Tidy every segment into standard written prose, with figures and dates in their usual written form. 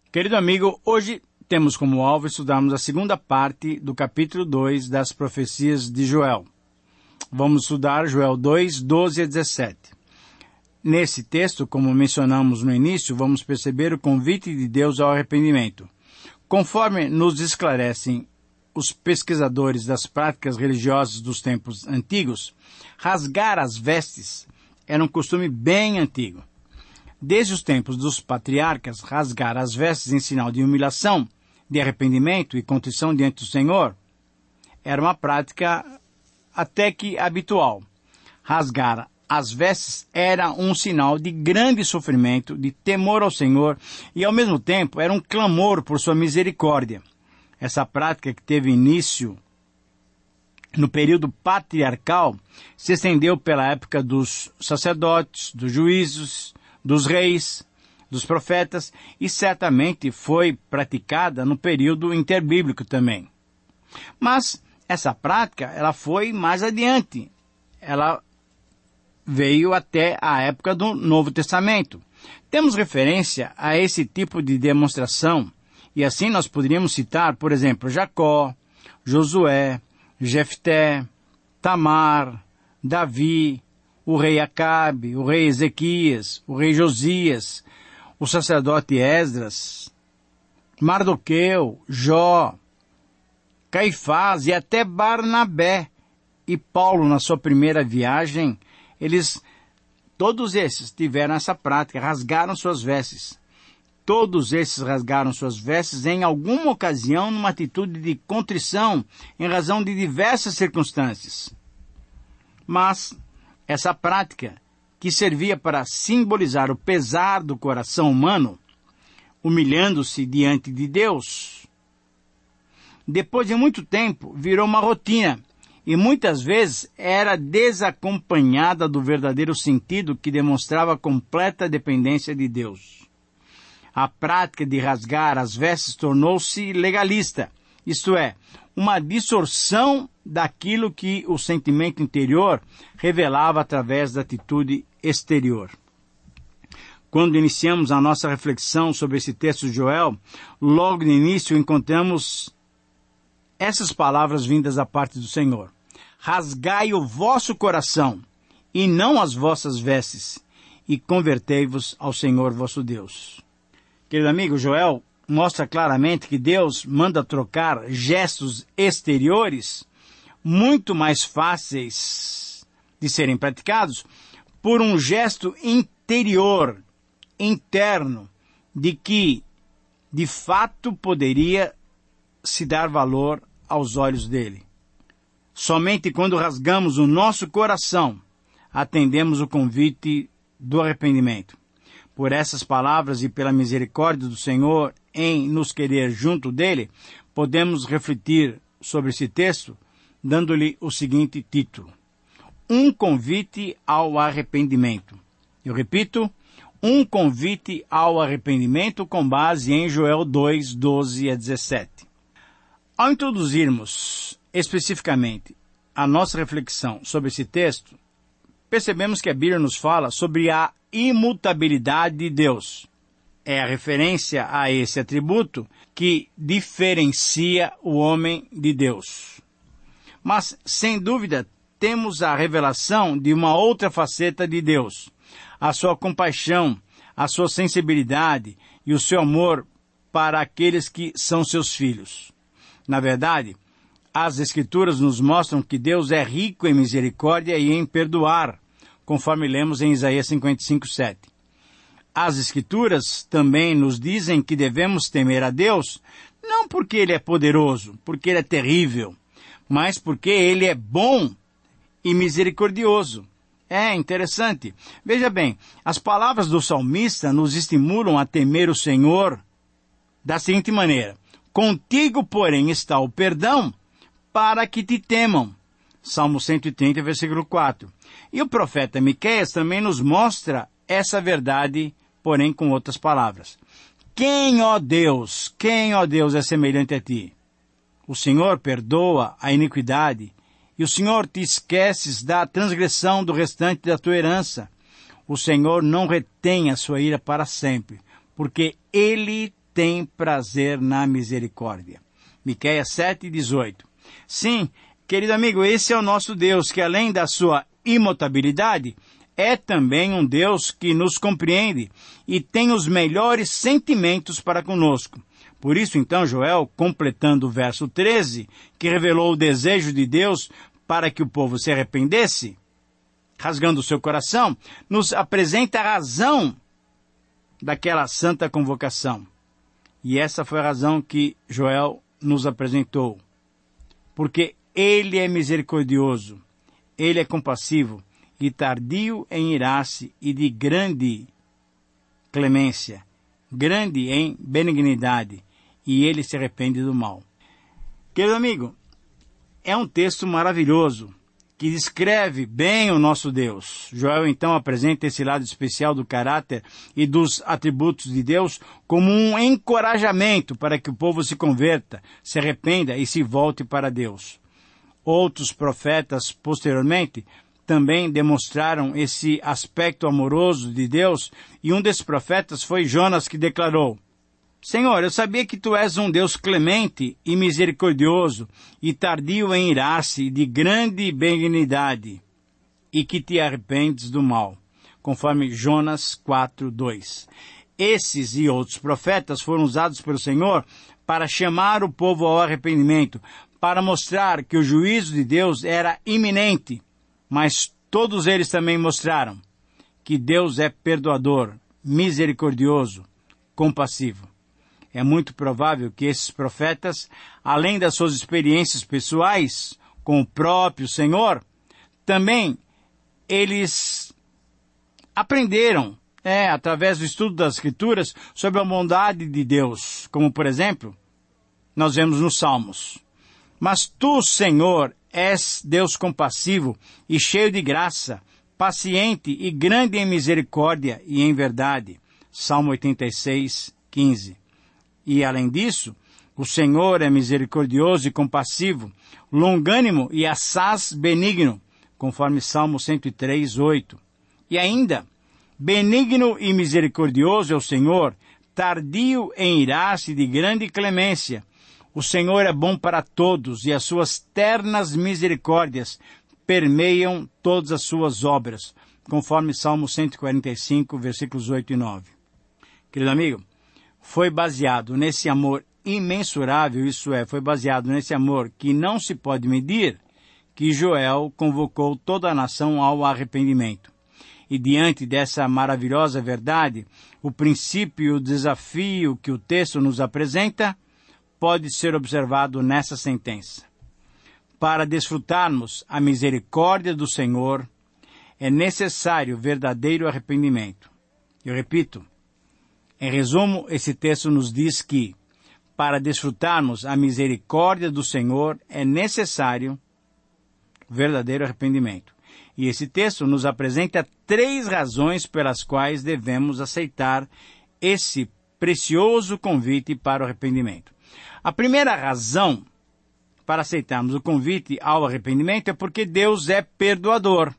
Querido amigo, hoje temos como alvo estudarmos a segunda parte do capítulo 2 das profecias de Joel. Vamos estudar Joel 2, 12 a 17. Nesse texto, como mencionamos no início, vamos perceber o convite de Deus ao arrependimento. Conforme nos esclarecem os pesquisadores das práticas religiosas dos tempos antigos, rasgar as vestes era um costume bem antigo. Desde os tempos dos patriarcas, rasgar as vestes em sinal de humilhação, de arrependimento e contrição diante do Senhor era uma prática até que habitual. Rasgar as vestes era um sinal de grande sofrimento, de temor ao Senhor e, ao mesmo tempo, era um clamor por sua misericórdia. Essa prática, que teve início no período patriarcal, se estendeu pela época dos sacerdotes, dos juízes, dos reis, dos profetas e certamente foi praticada no período interbíblico também. Mas essa prática, ela foi mais adiante. Ela veio até a época do Novo Testamento. Temos referência a esse tipo de demonstração e assim nós poderíamos citar, por exemplo, Jacó, Josué, Jefté, Tamar, Davi, o rei Acabe, o rei Ezequias, o rei Josias, o sacerdote Esdras, Mardoqueu, Jó, Caifás e até Barnabé e Paulo na sua primeira viagem. Todos esses tiveram essa prática, rasgaram suas vestes. Todos esses rasgaram suas vestes em alguma ocasião numa atitude de contrição em razão de diversas circunstâncias. Mas essa prática, que servia para simbolizar o pesar do coração humano, humilhando-se diante de Deus, depois de muito tempo virou uma rotina e muitas vezes era desacompanhada do verdadeiro sentido que demonstrava completa dependência de Deus. A prática de rasgar as vestes tornou-se legalista, isto é, uma distorção daquilo que o sentimento interior revelava através da atitude exterior. Quando iniciamos a nossa reflexão sobre esse texto de Joel, logo no início encontramos essas palavras vindas da parte do Senhor. Rasgai o vosso coração, e não as vossas vestes, e convertei-vos ao Senhor vosso Deus. Querido amigo, Joel mostra claramente que Deus manda trocar gestos exteriores, muito mais fáceis de serem praticados, por um gesto interior, interno, de que, de fato, poderia se dar valor aos olhos dele. Somente quando rasgamos o nosso coração, atendemos o convite do arrependimento. Por essas palavras e pela misericórdia do Senhor em nos querer junto dele, podemos refletir sobre esse texto, dando-lhe o seguinte título: Um convite ao arrependimento. Eu repito, um convite ao arrependimento com base em Joel 2, 12 a 17. Ao introduzirmos especificamente a nossa reflexão sobre esse texto, percebemos que a Bíblia nos fala sobre a imutabilidade de Deus. É a referência a esse atributo que diferencia o homem de Deus. Mas, sem dúvida, temos a revelação de uma outra faceta de Deus, a sua compaixão, a sua sensibilidade e o seu amor para aqueles que são seus filhos. Na verdade, as Escrituras nos mostram que Deus é rico em misericórdia e em perdoar, conforme lemos em Isaías 55, 7. As Escrituras também nos dizem que devemos temer a Deus, não porque Ele é poderoso, porque Ele é terrível, mas porque Ele é bom e misericordioso. É interessante. Veja bem, as palavras do salmista nos estimulam a temer o Senhor da seguinte maneira: contigo, porém, está o perdão, para que te temam. Salmo 130, versículo 4. E o profeta Miqueias também nos mostra essa verdade, porém com outras palavras. Quem, ó Deus, é semelhante a ti? O Senhor perdoa a iniquidade, e o Senhor te esqueces da transgressão do restante da tua herança. O Senhor não retém a sua ira para sempre, porque Ele tem prazer na misericórdia. Miqueias 7:18. Sim, querido amigo, esse é o nosso Deus, que além da sua imutabilidade, é também um Deus que nos compreende e tem os melhores sentimentos para conosco. Por isso, então, Joel, completando o verso 13, que revelou o desejo de Deus para que o povo se arrependesse, rasgando o seu coração, nos apresenta a razão daquela santa convocação. E essa foi a razão que Joel nos apresentou. Porque ele é misericordioso, ele é compassivo e tardio em irar-se e de grande clemência, grande em benignidade, e ele se arrepende do mal. Querido amigo, é um texto maravilhoso que descreve bem o nosso Deus. Joel então apresenta esse lado especial do caráter e dos atributos de Deus como um encorajamento para que o povo se converta, se arrependa e se volte para Deus. Outros profetas, posteriormente, também demonstraram esse aspecto amoroso de Deus, e um desses profetas foi Jonas, que declarou: Senhor, eu sabia que Tu és um Deus clemente e misericordioso, e tardio em irar-se, de grande benignidade, e que te arrependes do mal, conforme Jonas 4:2. Esses e outros profetas foram usados pelo Senhor para chamar o povo ao arrependimento, para mostrar que o juízo de Deus era iminente, mas todos eles também mostraram que Deus é perdoador, misericordioso, compassivo. É muito provável que esses profetas, além das suas experiências pessoais com o próprio Senhor, também eles aprenderam, através do estudo das Escrituras, sobre a bondade de Deus, como, por exemplo, nós vemos nos Salmos. Mas Tu, Senhor, és Deus compassivo e cheio de graça, paciente e grande em misericórdia e em verdade. Salmo 86:15. E, além disso, o Senhor é misericordioso e compassivo, longânimo e assaz benigno, conforme Salmo 103:8. E ainda, benigno e misericordioso é o Senhor, tardio em irar-se, de grande clemência. O Senhor é bom para todos, e as suas ternas misericórdias permeiam todas as suas obras, conforme Salmo 145, versículos 8 e 9. Querido amigo, foi baseado nesse amor imensurável, isso é, foi baseado nesse amor que não se pode medir, que Joel convocou toda a nação ao arrependimento. E diante dessa maravilhosa verdade, o princípio e o desafio que o texto nos apresenta pode ser observado nessa sentença. Para desfrutarmos a misericórdia do Senhor, é necessário verdadeiro arrependimento. Eu repito, em resumo, esse texto nos diz que, para desfrutarmos a misericórdia do Senhor, é necessário verdadeiro arrependimento. E esse texto nos apresenta 3 razões pelas quais devemos aceitar esse precioso convite para o arrependimento. A primeira razão para aceitarmos o convite ao arrependimento é porque Deus é perdoador.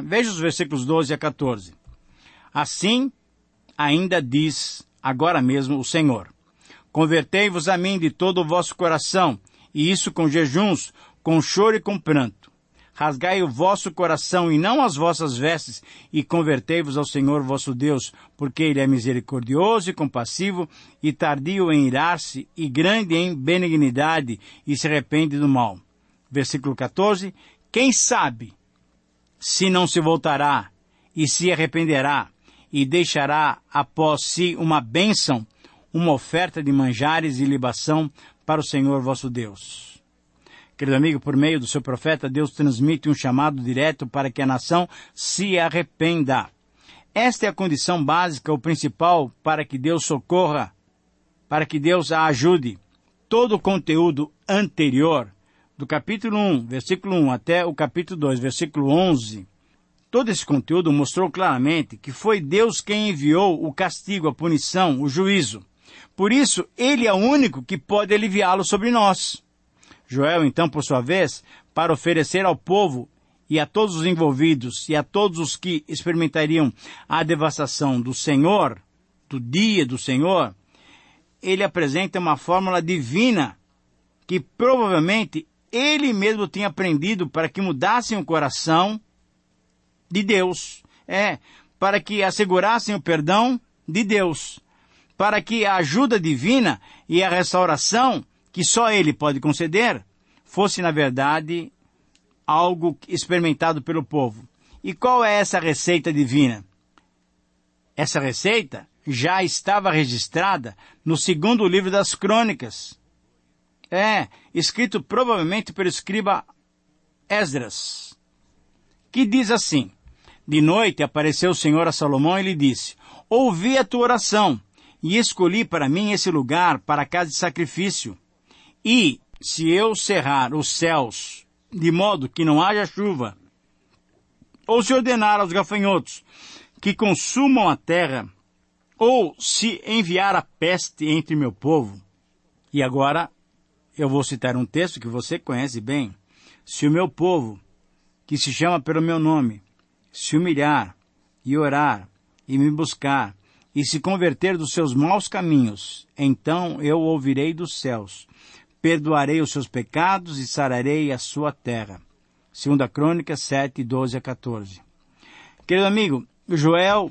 Veja os versículos 12 a 14. Assim, ainda diz agora mesmo o Senhor: Convertei-vos a mim de todo o vosso coração, e isso com jejuns, com choro e com pranto. Rasgai o vosso coração e não as vossas vestes, e convertei-vos ao Senhor vosso Deus, porque Ele é misericordioso e compassivo, e tardio em irar-se, e grande em benignidade, e se arrepende do mal. Versículo 14. Quem sabe se não se voltará, e se arrependerá, e deixará após si uma bênção, uma oferta de manjares e libação para o Senhor vosso Deus. Querido amigo, por meio do seu profeta, Deus transmite um chamado direto para que a nação se arrependa. Esta é a condição básica, o principal, para que Deus socorra, para que Deus a ajude. Todo o conteúdo anterior, do capítulo 1, versículo 1, até o capítulo 2, versículo 11, todo esse conteúdo mostrou claramente que foi Deus quem enviou o castigo, a punição, o juízo. Por isso, Ele é o único que pode aliviá-lo sobre nós. Joel, então, por sua vez, para oferecer ao povo e a todos os envolvidos e a todos os que experimentariam a devastação do Senhor, do dia do Senhor, ele apresenta uma fórmula divina que provavelmente ele mesmo tinha aprendido para que mudassem o coração de Deus. Para que assegurassem o perdão de Deus. Para que a ajuda divina e a restauração que só ele pode conceder fosse, na verdade, algo experimentado pelo povo. E qual é essa receita divina? Essa receita já estava registrada no segundo livro das Crônicas. Escrito provavelmente pelo escriba Esdras, que diz assim: de noite apareceu o Senhor a Salomão e lhe disse: ouvi a tua oração e escolhi para mim esse lugar para a casa de sacrifício. E se eu cerrar os céus de modo que não haja chuva, ou se ordenar aos gafanhotos que consumam a terra, ou se enviar a peste entre meu povo. E agora eu vou citar um texto que você conhece bem. Se o meu povo, que se chama pelo meu nome, se humilhar e orar e me buscar e se converter dos seus maus caminhos, então eu ouvirei dos céus, perdoarei os seus pecados e sararei a sua terra. 2 Crônicas 7, 12 a 14. Querido amigo, Joel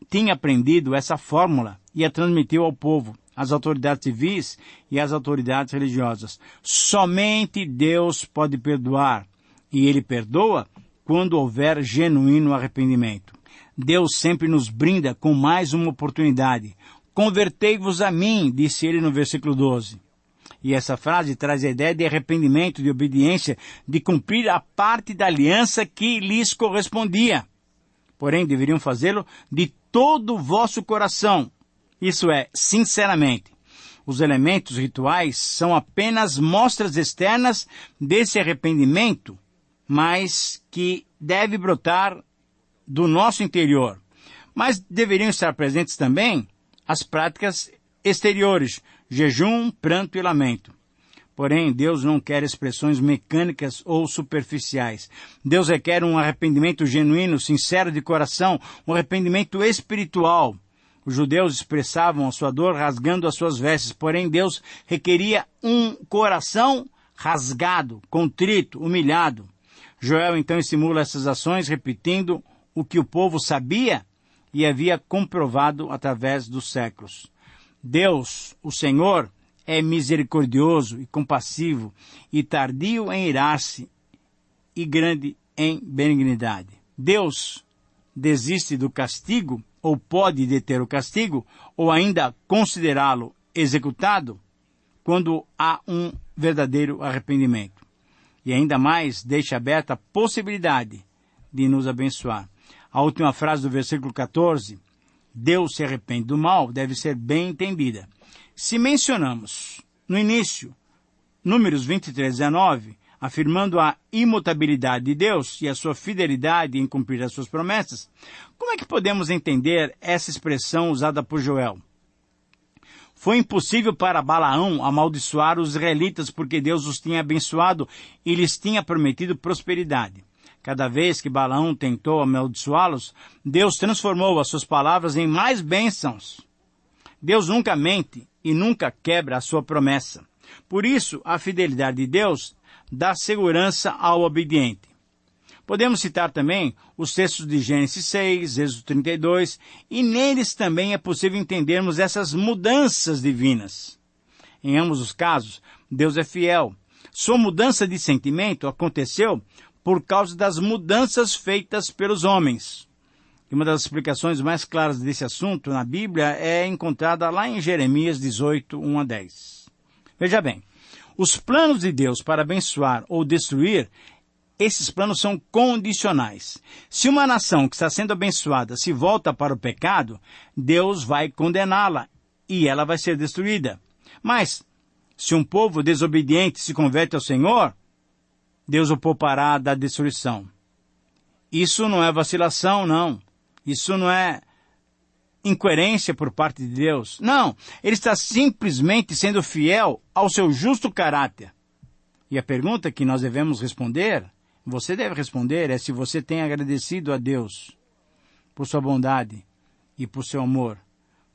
tinha aprendido essa fórmula e a transmitiu ao povo, às autoridades civis e às autoridades religiosas. Somente Deus pode perdoar, e Ele perdoa quando houver genuíno arrependimento. Deus sempre nos brinda com mais uma oportunidade. Convertei-vos a mim, disse Ele no versículo 12. E essa frase traz a ideia de arrependimento, de obediência, de cumprir a parte da aliança que lhes correspondia. Porém, deveriam fazê-lo de todo o vosso coração. Isso é, sinceramente. Os elementos rituais são apenas mostras externas desse arrependimento, mas que deve brotar do nosso interior. Mas deveriam estar presentes também as práticas exteriores, jejum, pranto e lamento. Porém, Deus não quer expressões mecânicas ou superficiais. Deus requer um arrependimento genuíno, sincero de coração, um arrependimento espiritual. Os judeus expressavam a sua dor rasgando as suas vestes, porém Deus requeria um coração rasgado, contrito, humilhado. Joel então estimula essas ações, repetindo o que o povo sabia e havia comprovado através dos séculos. Deus, o Senhor, é misericordioso e compassivo e tardio em irar-se e grande em benignidade. Deus desiste do castigo ou pode deter o castigo ou ainda considerá-lo executado quando há um verdadeiro arrependimento. E ainda mais deixa aberta a possibilidade de nos abençoar. A última frase do versículo 14, Deus se arrepende do mal, deve ser bem entendida. Se mencionamos, no início, Números 23, 19, afirmando a imutabilidade de Deus e a sua fidelidade em cumprir as suas promessas, como é que podemos entender essa expressão usada por Joel? Foi impossível para Balaão amaldiçoar os israelitas porque Deus os tinha abençoado e lhes tinha prometido prosperidade. Cada vez que Balaão tentou amaldiçoá-los, Deus transformou as suas palavras em mais bênçãos. Deus nunca mente e nunca quebra a sua promessa. Por isso, a fidelidade de Deus dá segurança ao obediente. Podemos citar também os textos de Gênesis 6, Êxodo 32, e neles também é possível entendermos essas mudanças divinas. Em ambos os casos, Deus é fiel. Sua mudança de sentimento aconteceu por causa das mudanças feitas pelos homens. E uma das explicações mais claras desse assunto na Bíblia é encontrada lá em Jeremias 18, 1 a 10. Veja bem, os planos de Deus para abençoar ou destruir, esses planos são condicionais. Se uma nação que está sendo abençoada se volta para o pecado, Deus vai condená-la e ela vai ser destruída. Mas, se um povo desobediente se converte ao Senhor, Deus o poupará da destruição. Isso não é vacilação, não. Isso não é incoerência por parte de Deus. Não, Ele está simplesmente sendo fiel ao seu justo caráter. E a pergunta que nós devemos responder, você deve responder, é se você tem agradecido a Deus por sua bondade e por seu amor.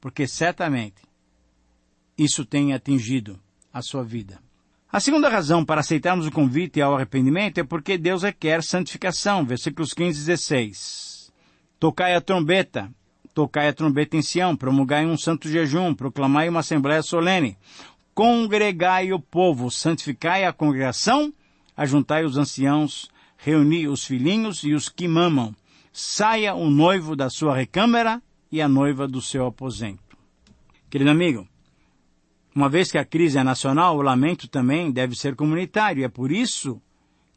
Porque certamente isso tenha atingido a sua vida. A segunda razão para aceitarmos o convite ao arrependimento é porque Deus requer santificação. Versículos 15 e 16. Tocai a trombeta em Sião, promulgai um santo jejum, proclamai uma assembléia solene, congregai o povo, santificai a congregação, ajuntai os anciãos, reuni os filhinhos e os que mamam, saia o noivo da sua recâmara e a noiva do seu aposento. Querido amigo, uma vez que a crise é nacional, o lamento também deve ser comunitário. É por isso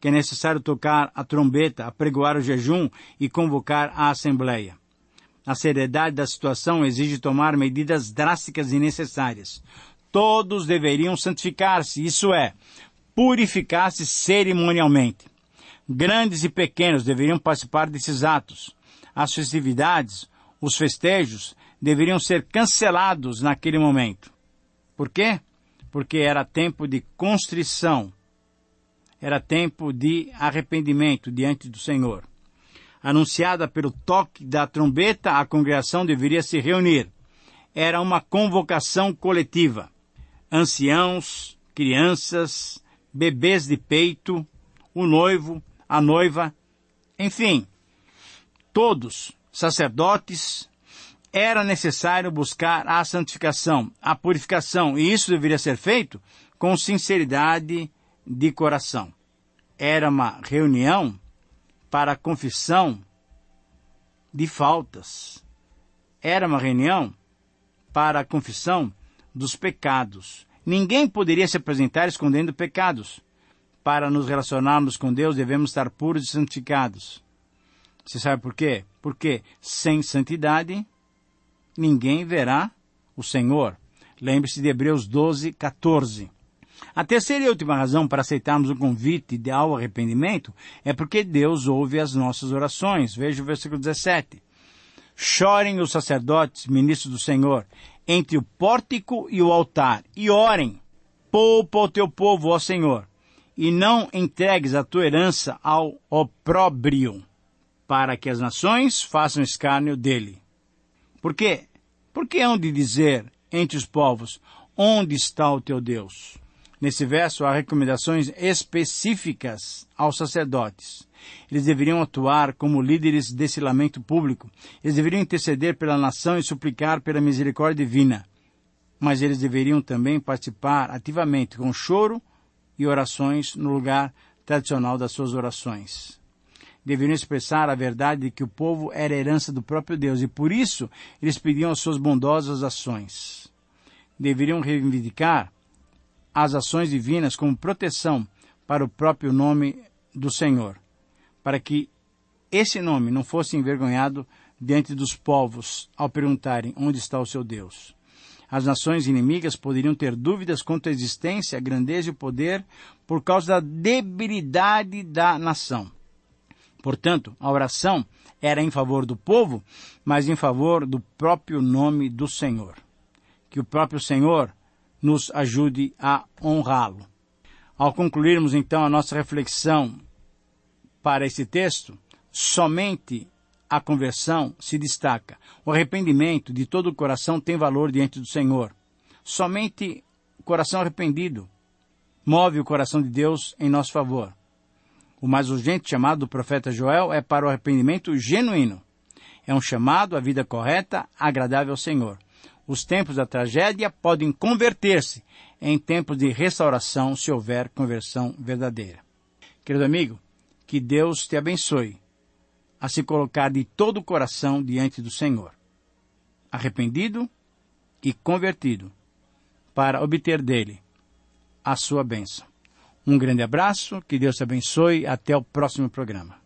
que é necessário tocar a trombeta, apregoar o jejum e convocar a assembleia. A seriedade da situação exige tomar medidas drásticas e necessárias. Todos deveriam santificar-se, isso é, purificar-se cerimonialmente. Grandes e pequenos deveriam participar desses atos. As festividades, os festejos, deveriam ser cancelados naquele momento. Por quê? Porque era tempo de constrição. Era tempo de arrependimento diante do Senhor. Anunciada pelo toque da trombeta, a congregação deveria se reunir. Era uma convocação coletiva. Anciãos, crianças, bebês de peito, o noivo, a noiva, enfim, todos, sacerdotes, era necessário buscar a santificação, a purificação, e isso deveria ser feito com sinceridade de coração. Era uma reunião para a confissão de faltas. Era uma reunião para a confissão dos pecados. Ninguém poderia se apresentar escondendo pecados. Para nos relacionarmos com Deus, devemos estar puros e santificados. Você sabe por quê? Porque sem santidade, ninguém verá o Senhor. Lembre-se de Hebreus 12, 14. A terceira e última razão para aceitarmos o convite ao arrependimento é porque Deus ouve as nossas orações. Veja o versículo 17. Chorem os sacerdotes, ministros do Senhor, entre o pórtico e o altar, e orem. Poupa o teu povo, ó Senhor, e não entregues a tua herança ao opróbrio, para que as nações façam escárnio dele. Por quê? Porque hão de dizer entre os povos, onde está o teu Deus? Nesse verso há recomendações específicas aos sacerdotes. Eles deveriam atuar como líderes desse lamento público. Eles deveriam interceder pela nação e suplicar pela misericórdia divina. Mas eles deveriam também participar ativamente com choro e orações no lugar tradicional das suas orações. Deveriam expressar a verdade de que o povo era a herança do próprio Deus e por isso eles pediam as suas bondosas ações. Deveriam reivindicar as ações divinas como proteção para o próprio nome do Senhor, para que esse nome não fosse envergonhado diante dos povos ao perguntarem onde está o seu Deus. As nações inimigas poderiam ter dúvidas quanto à existência, a grandeza e o poder por causa da debilidade da nação. Portanto, a oração era em favor do povo, mas em favor do próprio nome do Senhor. Que o próprio Senhor nos ajude a honrá-lo. Ao concluirmos então a nossa reflexão para esse texto, somente a conversão se destaca. O arrependimento de todo o coração tem valor diante do Senhor. Somente o coração arrependido move o coração de Deus em nosso favor. O mais urgente chamado do profeta Joel é para o arrependimento genuíno. É um chamado à vida correta, agradável ao Senhor. Os tempos da tragédia podem converter-se em tempos de restauração se houver conversão verdadeira. Querido amigo, que Deus te abençoe a se colocar de todo o coração diante do Senhor, arrependido e convertido, para obter dele a sua bênção. Um grande abraço, que Deus te abençoe, até o próximo programa.